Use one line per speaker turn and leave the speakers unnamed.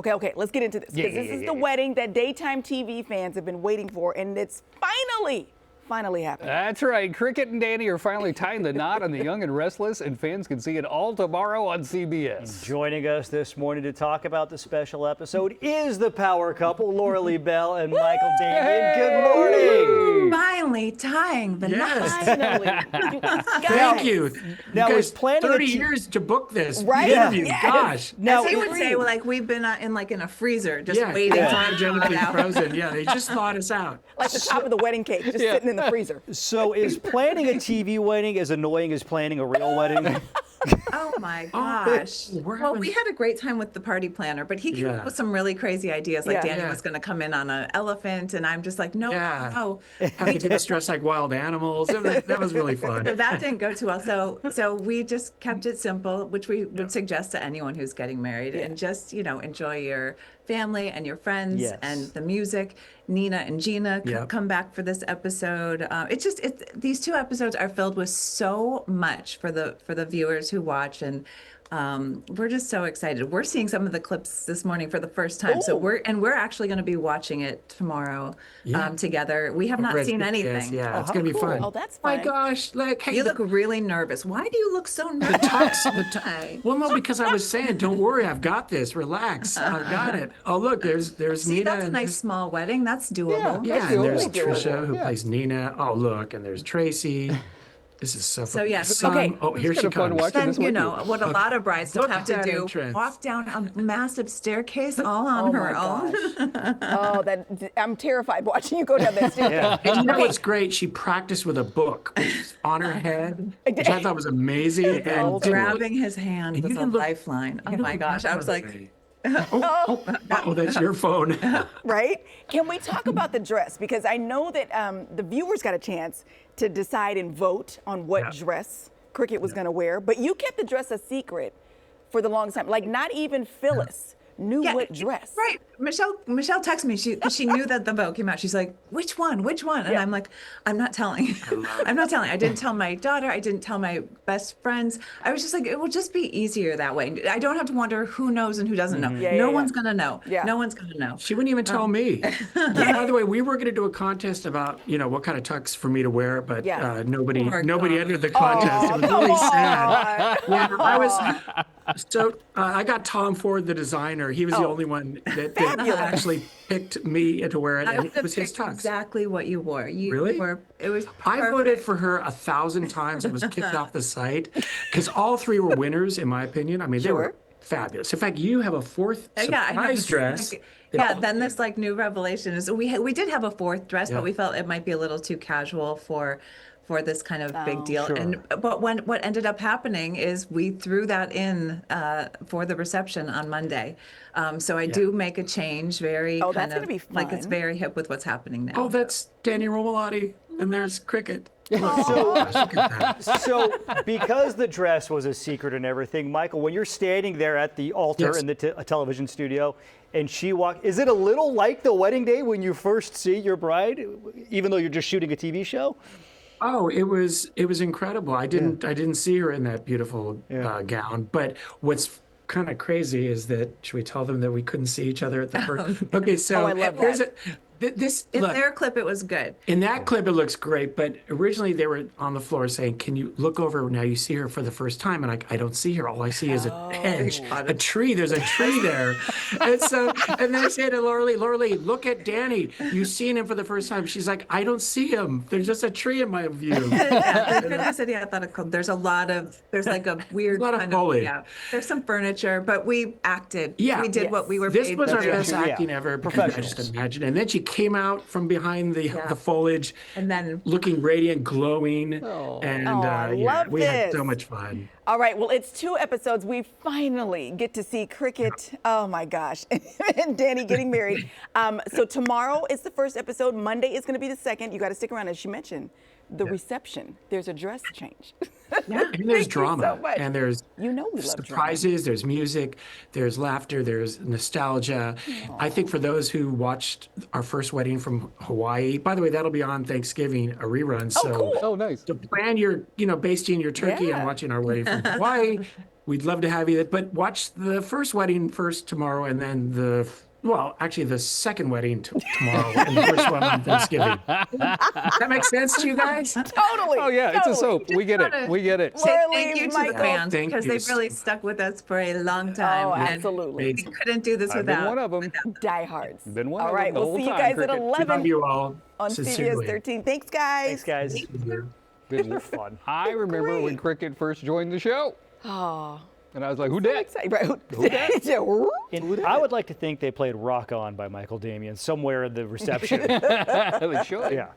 Okay, let's get into this. Because this is the wedding that daytime TV fans have been waiting for, and it's finally happening.
That's right. Cricket and Danny are finally tying the knot on The Young and Restless, and fans can see it all tomorrow on CBS.
Joining us this morning to talk about the special episode is the power couple, Lauralee Bell and Michael Damian. Good morning.
Finally tying the knot.
Finally.
Thank you.
Now,
you
was
guys,
planning
30
a t-
years to book this
Right?
interview.
Yes.
Gosh.
Now,
As he would say, like we've been in a freezer, just
Yeah,
waiting
it's
for
not
it to come
genetically
out.
frozen. Yeah, they just thawed us out.
Like the top of the wedding cake, just sitting in the freezer.
so is planning a TV wedding as annoying as planning a real wedding?
Oh my gosh. Well, we had a great time with the party planner, but he came up with some really crazy ideas. Like Danny was going to come in on an elephant, and I'm just like, no.
Having to get dressed like wild animals. That was really fun.
So that didn't go too well. So we just kept it simple, which we would suggest to anyone who's getting married, and just enjoy your family and your friends and the music. Nina and Gina come back for this episode. These two episodes are filled with so much for the viewers who watch, and we're just so excited. We're seeing some of the clips this morning for the first time.
Ooh.
So we're actually going to be watching it tomorrow together. We have not seen anything.
Yeah, it's going to be fun.
Oh, that's fun.
My gosh. Hey,
You look really nervous. Why do you look so nervous?
Well, no, because I was saying, don't worry, I've got this. Relax. I've got it. Oh, look, there's
See,
Nina.
that's a nice small wedding. That's doable.
Yeah,
That's
and there's
doable.
Trisha who plays Nina. Oh, look, and there's Tracy. This is so fun.
So, yes.
Son.
Okay.
Oh, here she
kind of fun
comes.
watching
Then,
this with you.
what a lot of brides don't
Look
have to
at that
do,
entrance.
walk down a massive staircase all on her own.
Oh, I'm terrified watching you go down that stairs.
And you know what's great? She practiced with a book, which is on her head, which I thought was amazing. And
Grabbing his hand
you
was a
didn't look-
lifeline. Oh my gosh. I was like,
oh, that's your phone.
Right? Can we talk about the dress? Because I know that the viewers got a chance to decide and vote on what dress Cricket was going to wear, but you kept the dress a secret for the longest time. Like, not even Phyllis knew what dress.
Right. Michelle texted me. She knew that the vote came out. She's like, which one? And I'm like, I'm not telling. I'm not telling. I didn't tell my daughter. I didn't tell my best friends. I was just like, it will just be easier that way. I don't have to wonder who knows and who doesn't know. No one's going to know. No one's going to know.
She wouldn't even tell me. By the way, we were going to do a contest about, what kind of tux for me to wear, but nobody entered the contest. It was really sad. Yeah, I got Tom Ford, the designer. He was the only one that actually picked me to wear it, and it was his tux.
Exactly what you wore.
Really?
It was.
I voted for her 1,000 times and was kicked off the site because all three were winners, in my opinion. I mean, they were fabulous. In fact, you have a fourth surprise dress.
Then this new revelation is we did have a fourth dress, but we felt it might be a little too casual for this kind of big deal. But what ended up happening is we threw that in for the reception on Monday. So I do make a change,
that's gonna be fun.
Like it's very hip with what's happening now.
Oh, that's Danny Romalotti, and there's Cricket.
So, because the dress was a secret and everything, Michael, when you're standing there at the altar in the television studio, and she is it a little like the wedding day when you first see your bride, even though you're just shooting a TV show?
Oh, it was incredible. I didn't see her in that beautiful gown, but what's kind of crazy is that, should we tell them that we couldn't see each other at the first? Okay, so
I love that.
In their clip, it was good.
In that clip, it looks great, but originally they were on the floor saying, "Can you look over now? You see her for the first time," and I don't see her. All I see is a hedge, a tree. There's a tree there, and then I say to Lauralee, "Look at Danny. You've seen him for the first time." She's like, "I don't see him. There's just a tree in my view."
The City Athletic Club. There's like a weird
lot of foliage.
There's some furniture, but we acted. We did what we were
This
paid
was
to
our
do.
best acting ever. Because I just imagine. And then she came out from behind the foliage,
and then
looking radiant, glowing,
love
we had
this.
so much fun.
All right, well, it's 2 episodes. We finally get to see Cricket, oh my gosh, and Danny getting married. So tomorrow is the first episode. Monday is going to be the second. You got to stick around, as she mentioned. The reception, there's a dress change.
And there's drama,
so much.
and there's
we love
surprises, there's music, there's laughter, there's nostalgia. I think for those who watched our first wedding from Hawaii, by the way, that'll be on Thanksgiving, a rerun.
Oh, cool.
Oh, nice.
So plan your, basting your turkey and watching our wedding from Hawaii. we'd love to have you. But watch the first wedding first tomorrow, and then actually the second wedding tomorrow, and the first one on Thanksgiving. That makes sense to you guys?
Totally.
Oh yeah, it's a soap. We get it.
wanna-
We get it.
Say
Lauralee,
thank you to
Michael.
the fans
Thank
because
you.
they've really stuck with us for a long time.
Oh,
and
absolutely.
We couldn't do this
I've been
without.
one of them.
Diehards.
Been one
All
of
right,
them the
we'll
whole
see you
time,
guys at
Cricket.
11
Love you all.
on
Sincerely.
CBS 13. Thanks, guys.
Thanks, guys.
Been
Fun.
I remember when
Great.
Cricket first joined the show,
Oh,
and I was like, "Who
so
dat?"
excited. Right.
And I would like to think they played Rock On by Michael Damian somewhere in the reception.
They should.
Yeah.